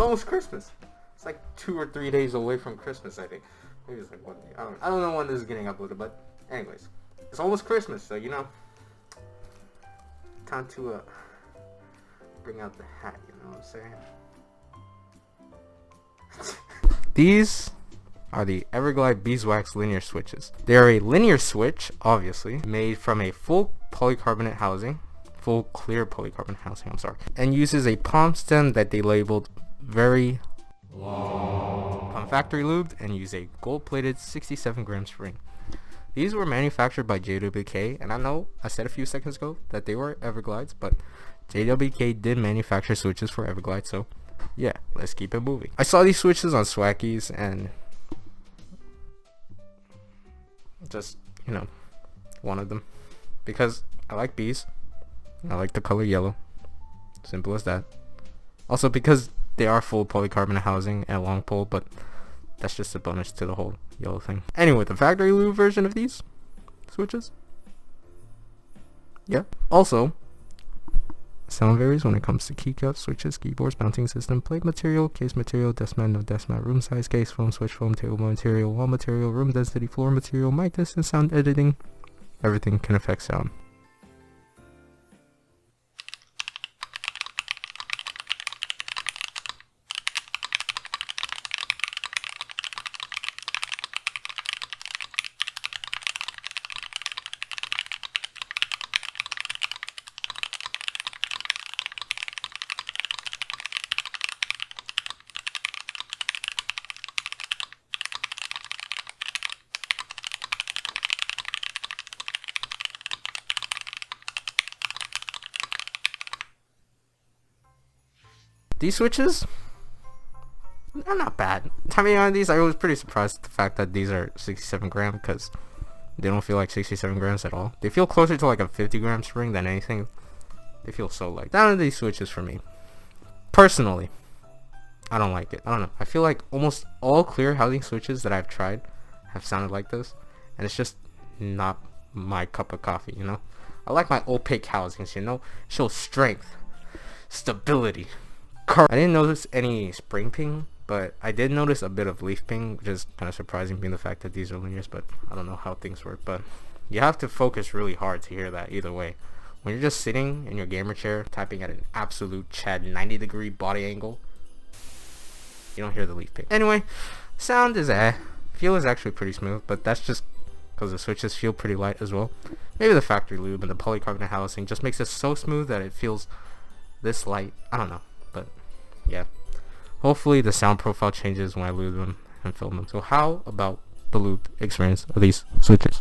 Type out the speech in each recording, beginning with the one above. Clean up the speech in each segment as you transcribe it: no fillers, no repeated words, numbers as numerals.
almost Christmas. It's like 2 or 3 days away from Christmas, I think. Maybe it's like 1 day. I don't know when this is getting uploaded, but anyways, it's almost Christmas, so you know, time to bring out the hat. You know what I'm saying? These are the Everglide Beeswax Linear switches. They are a linear switch, obviously, made from a full polycarbonate housing, full clear polycarbonate housing, I'm sorry, and uses a palm stem that they labeled very long. Palm factory lubed and use a gold-plated 67 gram spring. These were manufactured by JWK, and I know I said a few seconds ago that they were Everglides, but JWK did manufacture switches for Everglide, so yeah, let's keep it moving. I saw these switches on Swackies and just, you know, wanted them because I like bees. I like the color yellow. Simple as that. Also because they are full polycarbonate housing and long pole, but that's just a bonus to the whole yellow thing. Anyway, the factory lube version of these switches, yeah. Also, sound varies when it comes to keycaps, switches, keyboards, mounting system, plate material, case material, desk mat, no desk mat, room size, case foam, switch foam, table material, wall material, room density, floor material, mic distance, sound editing. Everything can affect sound. These switches, they're not bad. I mean, on these, I was pretty surprised at the fact that these are 67 gram because they don't feel like 67 grams at all. They feel closer to like a 50 gram spring than anything. They feel so light. Down to these switches for me. Personally, I don't like it. I don't know. I feel like almost all clear housing switches that I've tried have sounded like this, and it's just not my cup of coffee, you know? I like my opaque housings, you know? Show strength, stability. I didn't notice any spring ping, but I did notice a bit of leaf ping, which is kind of surprising being the fact that these are linears, but I don't know how things work. But you have to focus really hard to hear that either way. When you're just sitting in your gamer chair typing at an absolute Chad 90-degree body angle, you don't hear the leaf ping. Anyway, sound is feel is actually pretty smooth, but that's just because the switches feel pretty light as well. Maybe the factory lube and the polycarbonate housing just makes it so smooth that it feels this light. I don't know. But yeah, hopefully the sound profile changes when I lube them and film them. So how about the lube experience of these switches?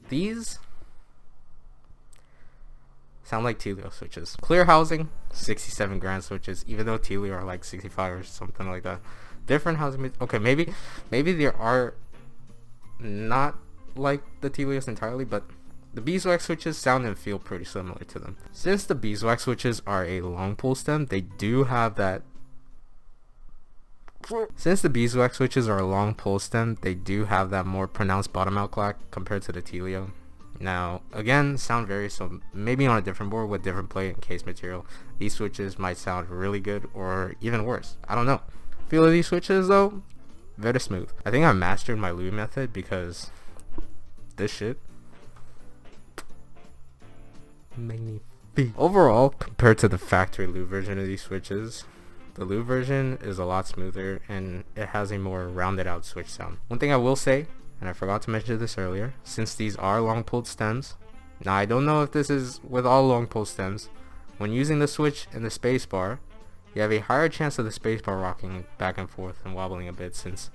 These sound like Telio switches. Clear housing, 67 grand switches, even though Telio are like 65 or something like that. Different housing. Okay, maybe they are not like the Telios entirely, but the Beeswax switches sound and feel pretty similar to them. Since the Beeswax switches are a long pull stem, they do have that. Since the Beeswax switches are a long pull stem, they do have that more pronounced bottom out clack compared to the Telio. Now, again, sound varies, so maybe on a different board with different plate and case material, these switches might sound really good or even worse. I don't know. Feel of these switches though, very smooth. I think I mastered my lube method because this shit magnifique. Overall, compared to the factory lube version of these switches, the lube version is a lot smoother and it has a more rounded out switch sound. One thing I will say, and I forgot to mention this earlier, since these are long pulled stems, now I don't know if this is with all long pull stems, when using the switch and the space bar, you have a higher chance of the space bar rocking back and forth and wobbling a bit since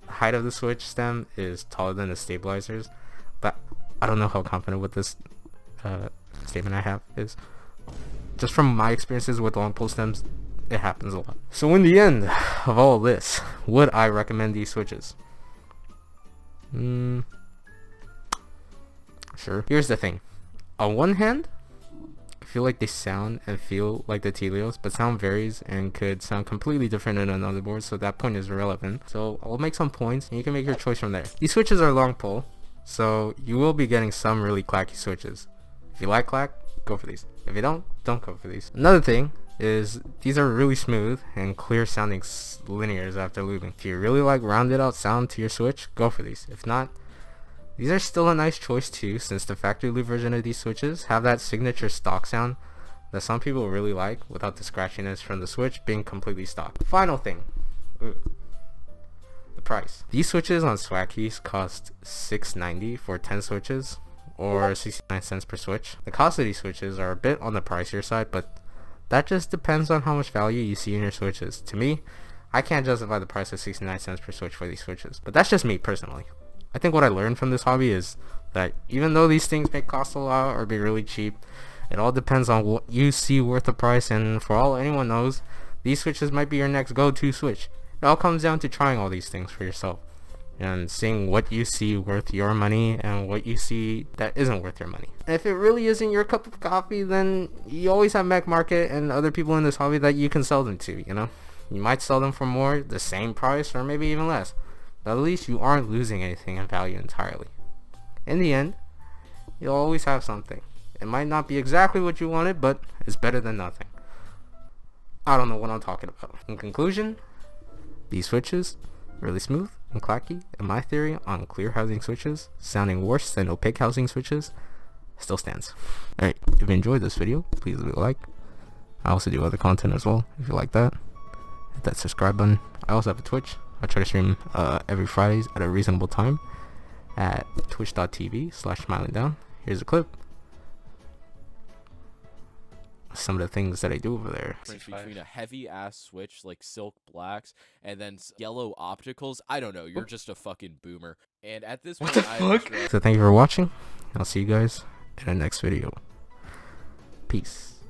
the height of the switch stem is taller than the stabilizers. But I don't know how confident with this statement I have is. just from my experiences with long pull stems, it happens a lot. So in the end of all of this, would I recommend these switches? Sure. Here's the thing. On one hand, I feel like they sound and feel like the Telios, but sound varies and could sound completely different in another board, so that point is irrelevant. So I'll make some points and you can make your choice from there. These switches are long pull, so you will be getting some really clacky switches. If you like clack, go for these. If you don't go for these. Another thing is these are really smooth and clear sounding linears after lubing. If you really like rounded out sound to your switch, go for these. If not, these are still a nice choice too, since the factory lube version of these switches have that signature stock sound that some people really like without the scratchiness from the switch being completely stock. Final thing, the price. These switches on Swagkeys cost $6.90 for 10 switches, or 69 cents per switch. The cost of these switches are a bit on the pricier side, but that just depends on how much value you see in your switches. To me, I can't justify the price of 69 cents per switch for these switches, but that's just me personally. I think what I learned from this hobby is that even though these things may cost a lot or be really cheap, it all depends on what you see worth the price, and for all anyone knows, these switches might be your next go-to switch. It all comes down to trying all these things for yourself and seeing what you see worth your money and what you see that isn't worth your money. And if it really isn't your cup of coffee, then you always have Mac Market and other people in this hobby that you can sell them to, you know? You might sell them for more, the same price, or maybe even less. But at least you aren't losing anything in value entirely. In the end, you'll always have something. It might not be exactly what you wanted, but it's better than nothing. I don't know what I'm talking about. In conclusion, these switches, really smooth and clacky, and my theory on clear housing switches sounding worse than opaque housing switches still stands. Alright, if you enjoyed this video, please leave a like. I also do other content as well, if you like that. Hit that subscribe button. I also have a Twitch. I try to stream every Fridays at a reasonable time at twitch.tv/smilingdown. Here's a clip. Some of the things that I do over there. Between a heavy ass switch like silk blacks and then yellow opticals, I don't know. You're just a fucking boomer. And at this point, So thank you for watching. I'll see you guys in the next video. Peace.